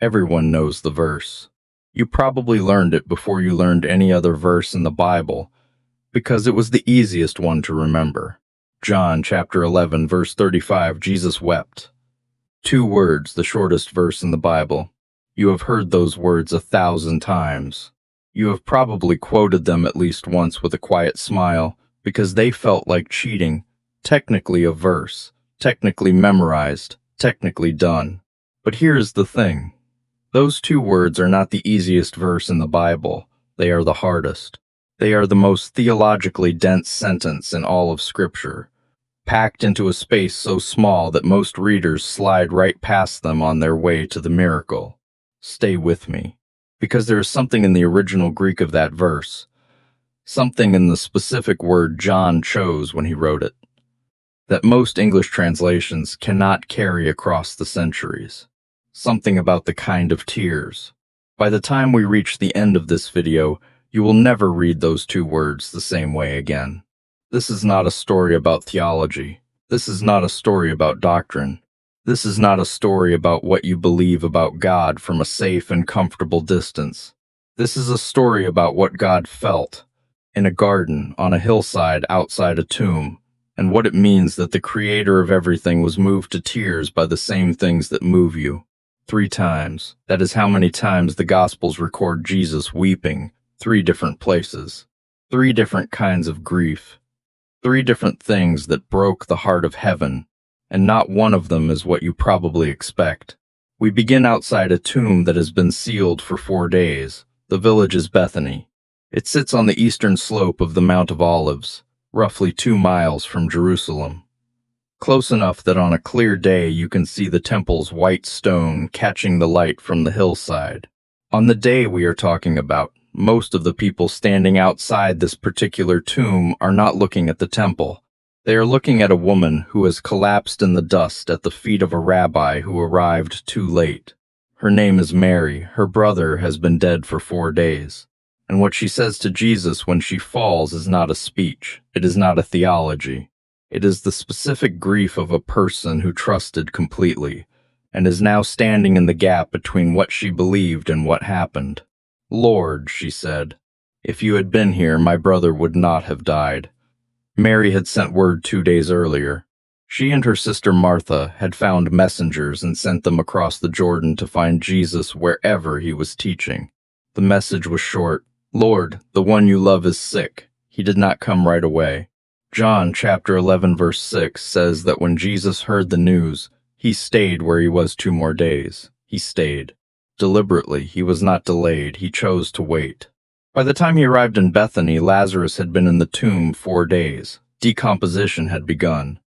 Everyone knows the verse. You probably learned it before you learned any other verse in the Bible, because it was the easiest one to remember. John chapter 11, verse 35, Jesus wept. 2 words, the shortest verse in the Bible. You have heard those words 1,000 times. You have probably quoted them at least once with a quiet smile, because they felt like cheating. Technically a verse, technically memorized, technically done. But here's the thing. Those 2 words are not the easiest verse in the Bible. They are the hardest. They are the most theologically dense sentence in all of Scripture, packed into a space so small that most readers slide right past them on their way to the miracle. Stay with me, because there is something in the original Greek of that verse, something in the specific word John chose when he wrote it, that most English translations cannot carry across the centuries. Something about the kind of tears. By the time we reach the end of this video, you will never read those 2 words the same way again. This is not a story about theology. This is not a story about doctrine. This is not a story about what you believe about God from a safe and comfortable distance. This is a story about what God felt in a garden, on a hillside, outside a tomb, and what it means that the Creator of everything was moved to tears by the same things that move you. 3 times. That is how many times the Gospels record Jesus weeping. 3 different places. 3 different kinds of grief. 3 different things that broke the heart of heaven, and not one of them is what you probably expect. We begin outside a tomb that has been sealed for 4 days. The village is Bethany. It sits on the eastern slope of the Mount of Olives, roughly 2 miles from Jerusalem. Close enough that on a clear day you can see the temple's white stone catching the light from the hillside. On the day we are talking about, most of the people standing outside this particular tomb are not looking at the temple. They are looking at a woman who has collapsed in the dust at the feet of a rabbi who arrived too late. Her name is Mary. Her brother has been dead for 4 days. And what she says to Jesus when she falls is not a speech. It is not a theology. It is the specific grief of a person who trusted completely, and is now standing in the gap between what she believed and what happened. "Lord," she said, "if you had been here, my brother would not have died." Mary had sent word 2 days earlier. She and her sister Martha had found messengers and sent them across the Jordan to find Jesus wherever he was teaching. The message was short. "Lord, the one you love is sick." He did not come right away. John chapter 11 verse 6 says that when Jesus heard the news, he stayed where he was 2 more days. He stayed. Deliberately, he was not delayed. He chose to wait. By the time he arrived in Bethany, Lazarus had been in the tomb 4 days. Decomposition had begun.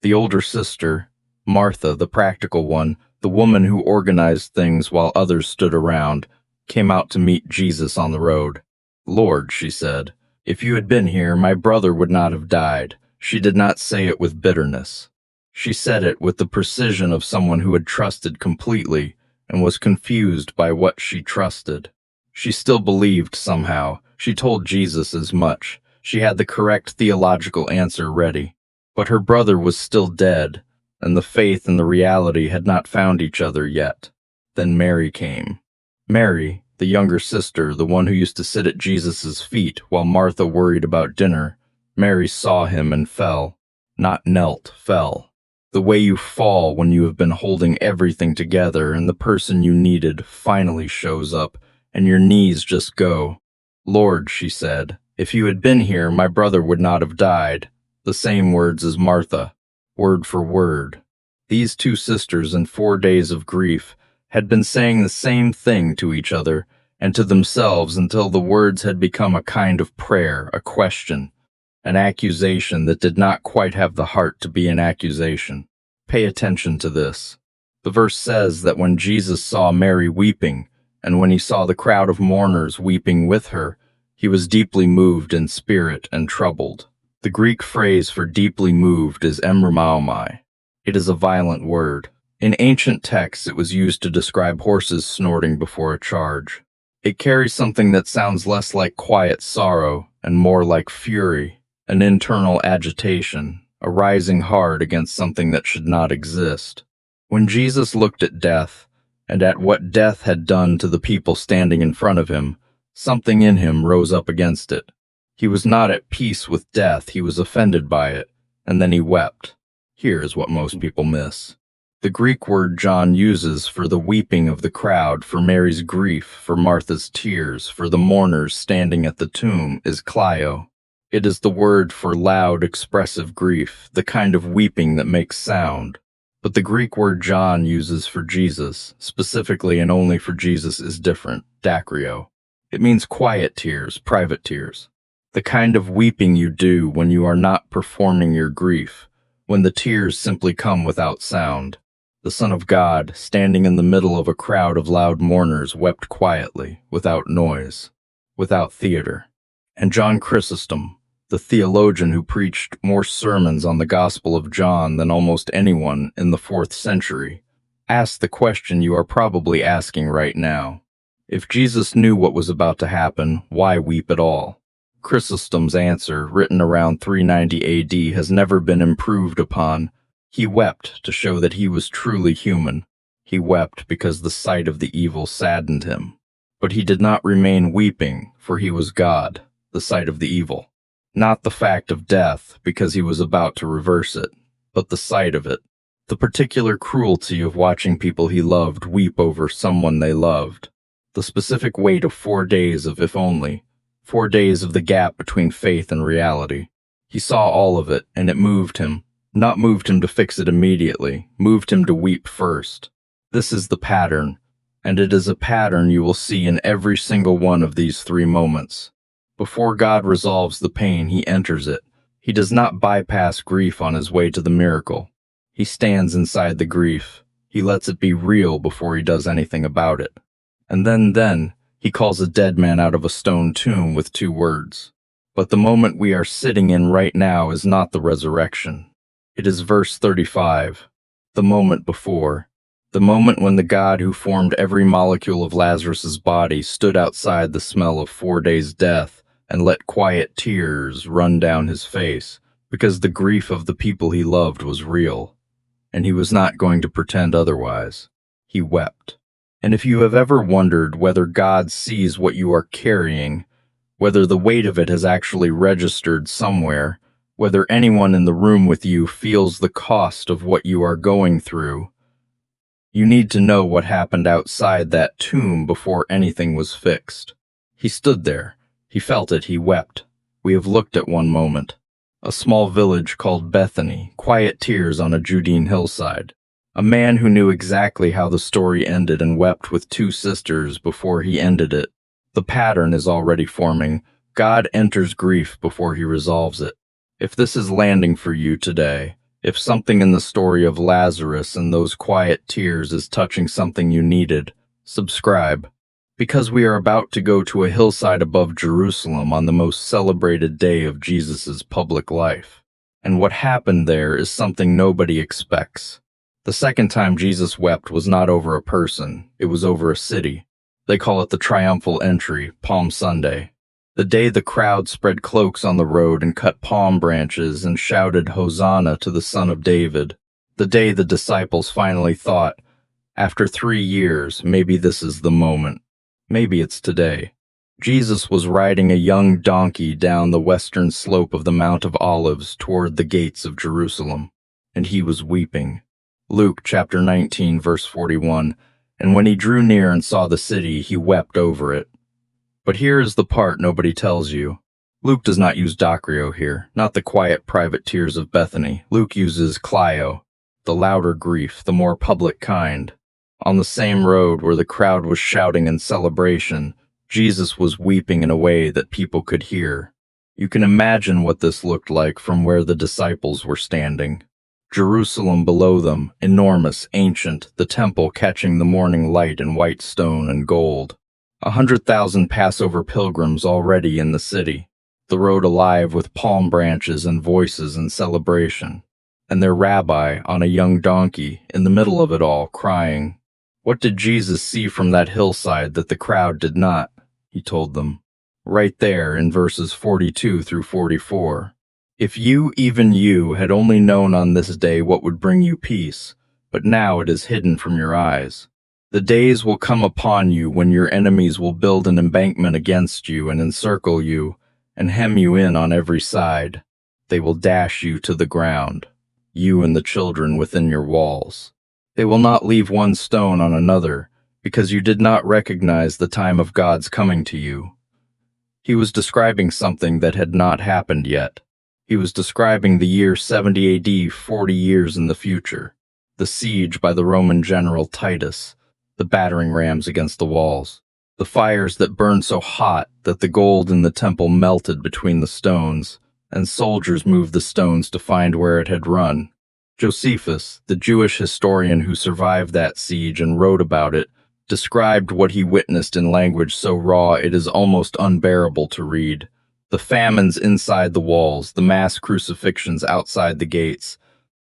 The older sister, Martha, the practical one, the woman who organized things while others stood around, came out to meet Jesus on the road. "Lord," she said, "if you had been here, my brother would not have died." She did not say it with bitterness. She said it with the precision of someone who had trusted completely and was confused by what she trusted. She still believed somehow. She told Jesus as much. She had the correct theological answer ready. But her brother was still dead, and the faith and the reality had not found each other yet. Then Mary came. Mary, the younger sister, the one who used to sit at Jesus' feet while Martha worried about dinner. Mary saw him and fell. Not knelt, fell. The way you fall when you have been holding everything together and the person you needed finally shows up, and your knees just go. "Lord," she said, "if you had been here, my brother would not have died." The same words as Martha, word for word. These 2 sisters in 4 days of grief had been saying the same thing to each other and to themselves until the words had become a kind of prayer, a question, an accusation that did not quite have the heart to be an accusation. Pay attention to this. The verse says that when Jesus saw Mary weeping, and when he saw the crowd of mourners weeping with her, he was deeply moved in spirit and troubled. The Greek phrase for deeply moved is emramaomai. It is a violent word. In ancient texts, it was used to describe horses snorting before a charge. It carries something that sounds less like quiet sorrow and more like fury, an internal agitation, a rising hard against something that should not exist. When Jesus looked at death, and at what death had done to the people standing in front of him, something in him rose up against it. He was not at peace with death, he was offended by it, and then he wept. Here is what most people miss. The Greek word John uses for the weeping of the crowd, for Mary's grief, for Martha's tears, for the mourners standing at the tomb, is klaio. It is the word for loud, expressive grief, the kind of weeping that makes sound. But the Greek word John uses for Jesus, specifically and only for Jesus, is different, Dakryo. It means quiet tears, private tears. The kind of weeping you do when you are not performing your grief, when the tears simply come without sound. The Son of God, standing in the middle of a crowd of loud mourners, wept quietly, without noise, without theater. And John Chrysostom, the theologian who preached more sermons on the Gospel of John than almost anyone in the 4th century, asked the question you are probably asking right now. If Jesus knew what was about to happen, why weep at all? Chrysostom's answer, written around 390 AD, has never been improved upon. He wept to show that he was truly human. He wept because the sight of the evil saddened him. But he did not remain weeping, for he was God, the sight of the evil. Not the fact of death, because he was about to reverse it, but the sight of it. The particular cruelty of watching people he loved weep over someone they loved. The specific weight of 4 days of if only, 4 days of the gap between faith and reality. He saw all of it, and it moved him. Not moved him to fix it immediately, moved him to weep first. This is the pattern, and it is a pattern you will see in every single one of these 3 moments. Before God resolves the pain, he enters it. He does not bypass grief on his way to the miracle. He stands inside the grief. He lets it be real before he does anything about it. And then, he calls a dead man out of a stone tomb with 2 words. But the moment we are sitting in right now is not the resurrection. It is verse 35, the moment before, the moment when the God who formed every molecule of Lazarus's body stood outside the smell of 4 days' death and let quiet tears run down his face, because the grief of the people he loved was real, and he was not going to pretend otherwise. He wept. And if you have ever wondered whether God sees what you are carrying, whether the weight of it has actually registered somewhere, whether anyone in the room with you feels the cost of what you are going through, you need to know what happened outside that tomb before anything was fixed. He stood there. He felt it. He wept. We have looked at one moment. A small village called Bethany, quiet tears on a Judean hillside. A man who knew exactly how the story ended and wept with 2 sisters before he ended it. The pattern is already forming. God enters grief before he resolves it. If this is landing for you today, if something in the story of Lazarus and those quiet tears is touching something you needed, subscribe, because we are about to go to a hillside above Jerusalem on the most celebrated day of Jesus' public life. And what happened there is something nobody expects. The second time Jesus wept was not over a person, it was over a city. They call it the triumphal entry, Palm Sunday. The day the crowd spread cloaks on the road and cut palm branches and shouted Hosanna to the Son of David. The day the disciples finally thought, after 3 years, maybe this is the moment. Maybe it's today. Jesus was riding a young donkey down the western slope of the Mount of Olives toward the gates of Jerusalem, and he was weeping. Luke chapter 19, verse 41, and when he drew near and saw the city, he wept over it. But here is the part nobody tells you. Luke does not use Dakryo here, not the quiet private tears of Bethany. Luke uses klaio, the louder grief, the more public kind. On the same road where the crowd was shouting in celebration, Jesus was weeping in a way that people could hear. You can imagine what this looked like from where the disciples were standing. Jerusalem below them, enormous, ancient, the temple catching the morning light in white stone and gold. 100,000 Passover pilgrims already in the city, the road alive with palm branches and voices in celebration, and their rabbi on a young donkey in the middle of it all, crying. What did Jesus see from that hillside that the crowd did not? He told them. Right there in verses 42 through 44. If you, even you, had only known on this day what would bring you peace, but now it is hidden from your eyes. The days will come upon you when your enemies will build an embankment against you and encircle you and hem you in on every side. They will dash you to the ground, you and the children within your walls. They will not leave one stone on another, because you did not recognize the time of God's coming to you. He was describing something that had not happened yet. He was describing the year 70 AD, 40 years in the future, the siege by the Roman general Titus, the battering rams against the walls, the fires that burned so hot that the gold in the temple melted between the stones, and soldiers moved the stones to find where it had run. Josephus, the Jewish historian who survived that siege and wrote about it, described what he witnessed in language so raw it is almost unbearable to read. The famines inside the walls, the mass crucifixions outside the gates,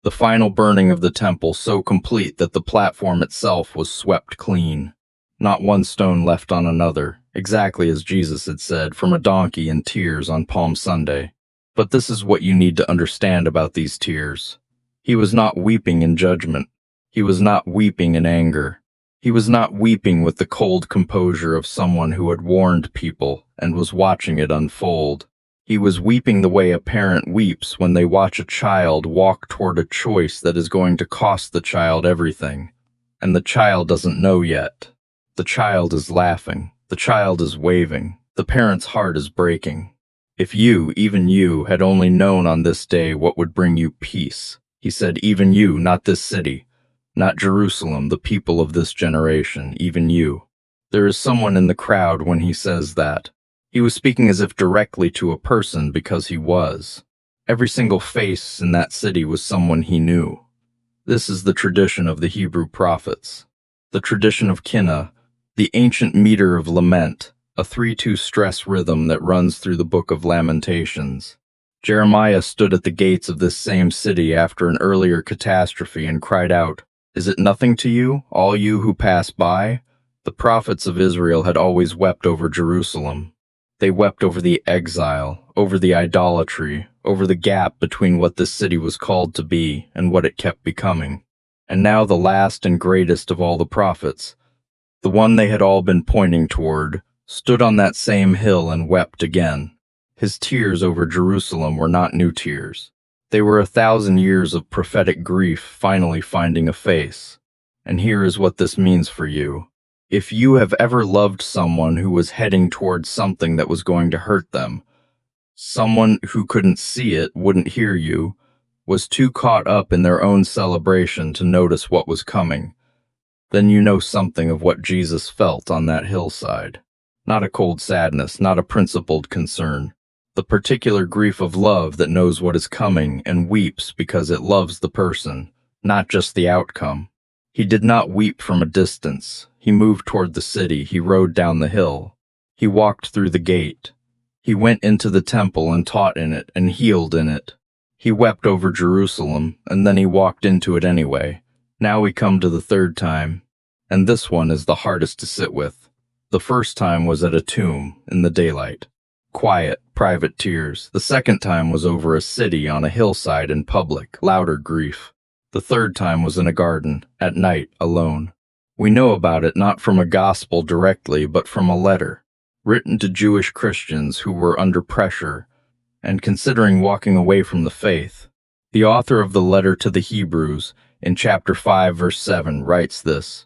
the final burning of the temple so complete that the platform itself was swept clean. Not one stone left on another, exactly as Jesus had said from a donkey in tears on Palm Sunday. But this is what you need to understand about these tears. He was not weeping in judgment. He was not weeping in anger. He was not weeping with the cold composure of someone who had warned people and was watching it unfold. He was weeping the way a parent weeps when they watch a child walk toward a choice that is going to cost the child everything. And the child doesn't know yet. The child is laughing. The child is waving. The parent's heart is breaking. If you, even you, had only known on this day what would bring you peace. He said, even you, not this city, not Jerusalem, the people of this generation, even you. There is someone in the crowd when he says that. He was speaking as if directly to a person because he was. Every single face in that city was someone he knew. This is the tradition of the Hebrew prophets. The tradition of Kinna, the ancient meter of lament, a 3/2 stress rhythm that runs through the book of Lamentations. Jeremiah stood at the gates of this same city after an earlier catastrophe and cried out, "Is it nothing to you, all you who pass by?" The prophets of Israel had always wept over Jerusalem. They wept over the exile, over the idolatry, over the gap between what this city was called to be and what it kept becoming. And now the last and greatest of all the prophets, the one they had all been pointing toward, stood on that same hill and wept again. His tears over Jerusalem were not new tears. They were 1,000 years of prophetic grief finally finding a face. And here is what this means for you. If you have ever loved someone who was heading towards something that was going to hurt them, someone who couldn't see it, wouldn't hear you, was too caught up in their own celebration to notice what was coming, then you know something of what Jesus felt on that hillside. Not a cold sadness, not a principled concern. The particular grief of love that knows what is coming and weeps because it loves the person, not just the outcome. He did not weep from a distance. He moved toward the city. He rode down the hill. He walked through the gate. He went into the temple and taught in it and healed in it. He wept over Jerusalem, and then he walked into it anyway. Now we come to the third time, and this one is the hardest to sit with. The first time was at a tomb in the daylight. Quiet, private tears. The second time was over a city on a hillside in public, louder grief. The third time was in a garden, at night, alone. We know about it not from a gospel directly, but from a letter, written to Jewish Christians who were under pressure and considering walking away from the faith. The author of the letter to the Hebrews, in chapter 5, verse 7, writes this: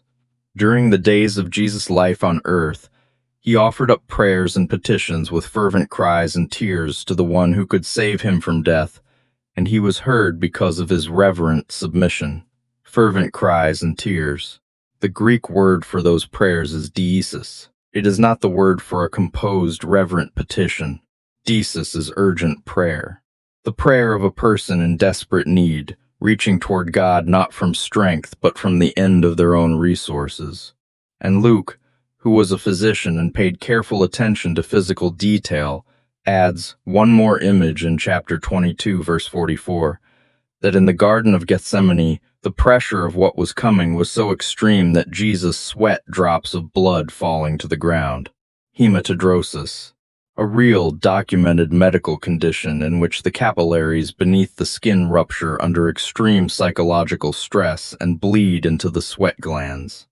"During the days of Jesus' life on earth, he offered up prayers and petitions with fervent cries and tears to the one who could save him from death, and he was heard because of his reverent submission." Fervent cries and tears. The Greek word for those prayers is deesis. It is not the word for a composed, reverent petition. Deesis is urgent prayer. The prayer of a person in desperate need, reaching toward God not from strength, but from the end of their own resources. And Luke, who was a physician and paid careful attention to physical detail, adds one more image in chapter 22, verse 44, that in the Garden of Gethsemane, the pressure of what was coming was so extreme that Jesus sweat drops of blood falling to the ground. Hematidrosis, a real documented medical condition in which the capillaries beneath the skin rupture under extreme psychological stress and bleed into the sweat glands.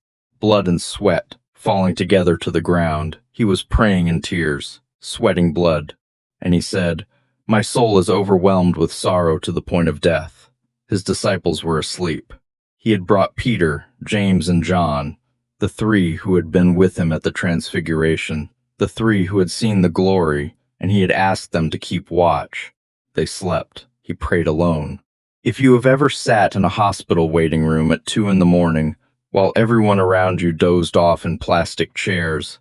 blood and sweat falling together to the ground. He was praying in tears, sweating blood. And he said, "My soul is overwhelmed with sorrow to the point of death." His disciples were asleep. He had brought Peter, James, and John, the three who had been with him at the transfiguration, the three who had seen the glory, and he had asked them to keep watch. They slept. He prayed alone. If you have ever sat in a hospital waiting room at 2 a.m, while everyone around you dozed off in plastic chairs,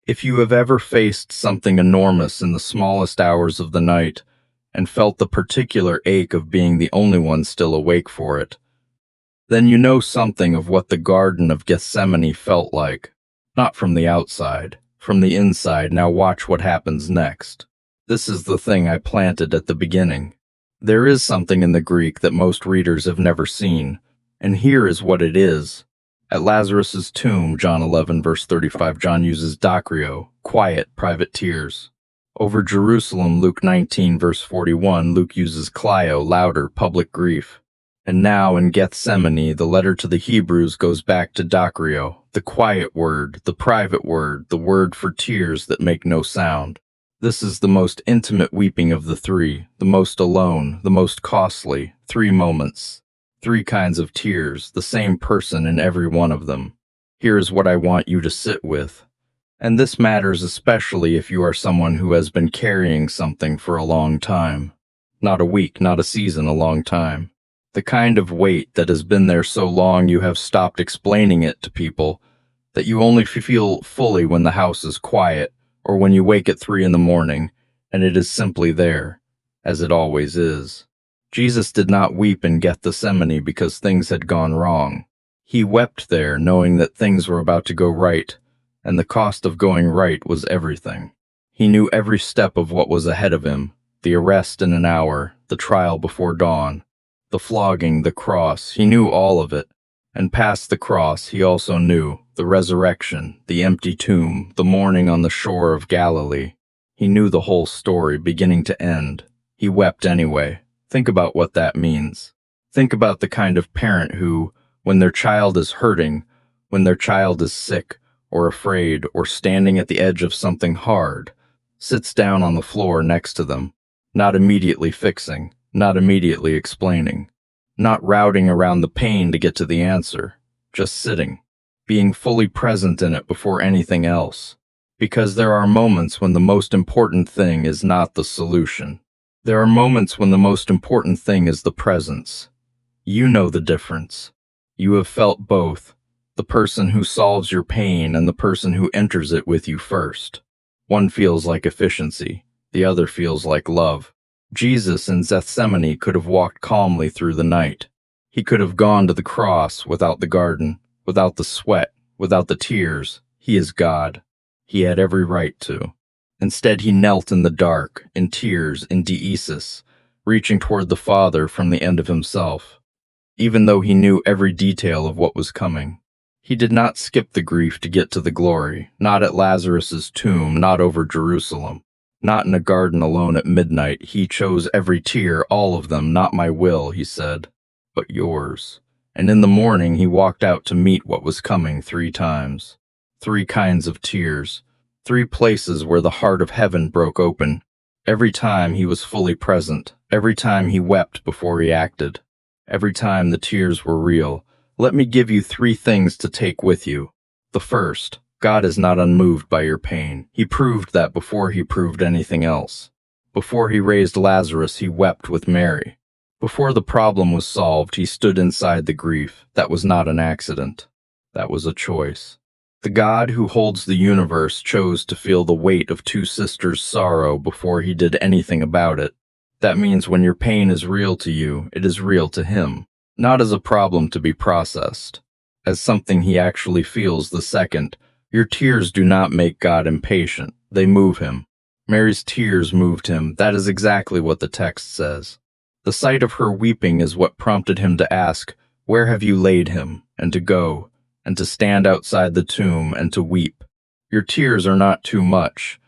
if you have ever faced something enormous in the smallest hours of the night and felt the particular ache of being the only one still awake for it, then you know something of what the Garden of Gethsemane felt like. Not from the outside, from the inside. Now watch what happens next. This is the thing I planted at the beginning. There is something in the Greek that most readers have never seen, and here is what it is. At Lazarus's tomb, John 11, verse 35, John uses Dakryo, quiet, private tears. Over Jerusalem, Luke 19, verse 41, Luke uses klaio, louder, public grief. And now in Gethsemane, the letter to the Hebrews goes back to Dakryo, the quiet word, the private word, the word for tears that make no sound. This is the most intimate weeping of the three, the most alone, the most costly, 3 moments. 3 kinds of tears, the same person in every one of them. Here is what I want you to sit with. And this matters especially if you are someone who has been carrying something for a long time. Not a week, not a season, a long time. The kind of weight that has been there so long you have stopped explaining it to people, that you only feel fully when the house is quiet, or when you wake at 3 a.m, and it is simply there, as it always is. Jesus did not weep in Gethsemane because things had gone wrong. He wept there knowing that things were about to go right, and the cost of going right was everything. He knew every step of what was ahead of him, the arrest in an hour, the trial before dawn, the flogging, the cross. He knew all of it. And past the cross, he also knew the resurrection, the empty tomb, the morning on the shore of Galilee. He knew the whole story, beginning to end. He wept anyway. Think about what that means. Think about the kind of parent who, when their child is hurting, when their child is sick, or afraid, or standing at the edge of something hard, sits down on the floor next to them, not immediately fixing, not immediately explaining, not routing around the pain to get to the answer, just sitting, being fully present in it before anything else. Because there are moments when the most important thing is not the solution. There are moments when the most important thing is the presence. You know the difference. You have felt both, the person who solves your pain and the person who enters it with you first. One feels like efficiency, the other feels like love. Jesus in Gethsemane could have walked calmly through the night. He could have gone to the cross without the garden, without the sweat, without the tears. He is God. He had every right to. Instead, he knelt in the dark, in tears, in deesis, reaching toward the Father from the end of himself, even though he knew every detail of what was coming. He did not skip the grief to get to the glory, not at Lazarus's tomb, not over Jerusalem. Not in a garden alone at midnight. He chose every tear, all of them. Not my will, he said, but yours. And in the morning he walked out to meet what was coming 3 times. 3 kinds of tears. 3 places where the heart of heaven broke open. Every time he was fully present. Every time he wept before he acted. Every time the tears were real. Let me give you 3 things to take with you. The first, God is not unmoved by your pain. He proved that before he proved anything else. Before he raised Lazarus, he wept with Mary. Before the problem was solved, he stood inside the grief. That was not an accident. That was a choice. The God who holds the universe chose to feel the weight of 2 sisters' sorrow before he did anything about it. That means when your pain is real to you, it is real to him, not as a problem to be processed, as something he actually feels the second. Your tears do not make God impatient. They move him. Mary's tears moved him. That is exactly what the text says. The sight of her weeping is what prompted him to ask, "Where have you laid him?" and to go, and to stand outside the tomb and to weep. Your tears are not too much.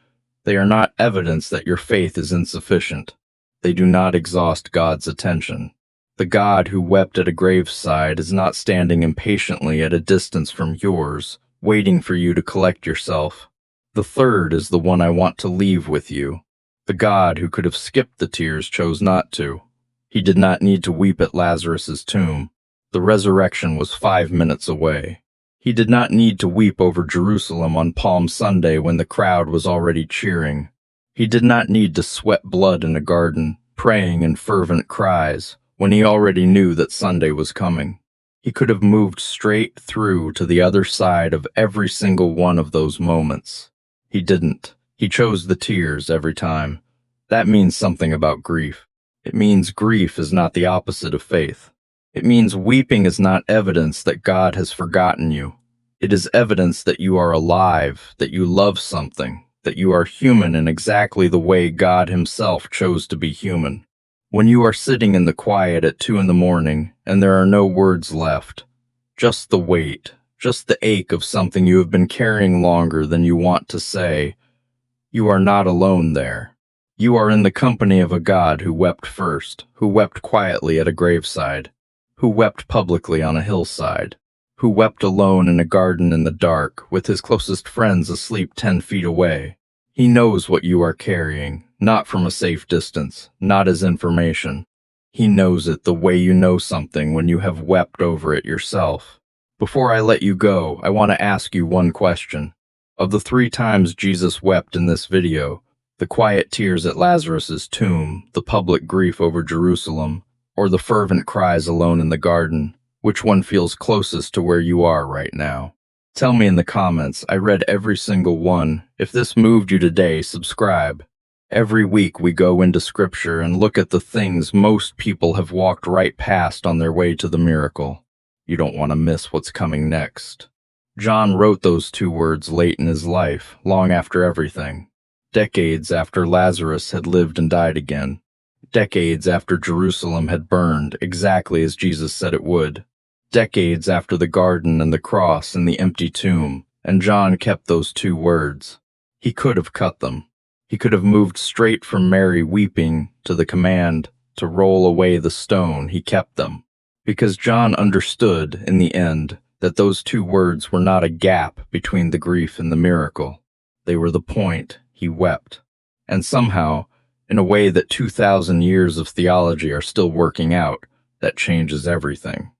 They are not evidence that your faith is insufficient. They do not exhaust God's attention. The God who wept at a graveside is not standing impatiently at a distance from yours, waiting for you to collect yourself. The third is the one I want to leave with you. The God who could have skipped the tears chose not to. He did not need to weep at Lazarus's tomb. The resurrection was 5 minutes away. He did not need to weep over Jerusalem on Palm Sunday when the crowd was already cheering. He did not need to sweat blood in a garden, praying in fervent cries, when he already knew that Sunday was coming. He could have moved straight through to the other side of every single one of those moments. He didn't. He chose the tears every time. That means something about grief. It means grief is not the opposite of faith. It means weeping is not evidence that God has forgotten you. It is evidence that you are alive, that you love something, that you are human in exactly the way God Himself chose to be human. When you are sitting in the quiet at 2 a.m. and there are no words left, just the weight, just the ache of something you have been carrying longer than you want to say, you are not alone there. You are in the company of a God who wept first, who wept quietly at a graveside, who wept publicly on a hillside, who wept alone in a garden in the dark with his closest friends asleep 10 feet away. He knows what you are carrying, not from a safe distance, not as information. He knows it the way you know something when you have wept over it yourself. Before I let you go, I want to ask you one question. Of the 3 times Jesus wept in this video, the quiet tears at Lazarus's tomb, the public grief over Jerusalem, or the fervent cries alone in the garden, which one feels closest to where you are right now? Tell me in the comments. I read every single one. If this moved you today, subscribe. Every week we go into Scripture and look at the things most people have walked right past on their way to the miracle. You don't want to miss what's coming next. John wrote those 2 words late in his life, long after everything. Decades after Lazarus had lived and died again. Decades after Jerusalem had burned, exactly as Jesus said it would. Decades after the garden and the cross and the empty tomb, and John kept those 2 words. He could have cut them. He could have moved straight from Mary weeping to the command to roll away the stone. He kept them. Because John understood, in the end, that those 2 words were not a gap between the grief and the miracle. They were the point. He wept. And somehow, in a way that 2,000 years of theology are still working out, that changes everything.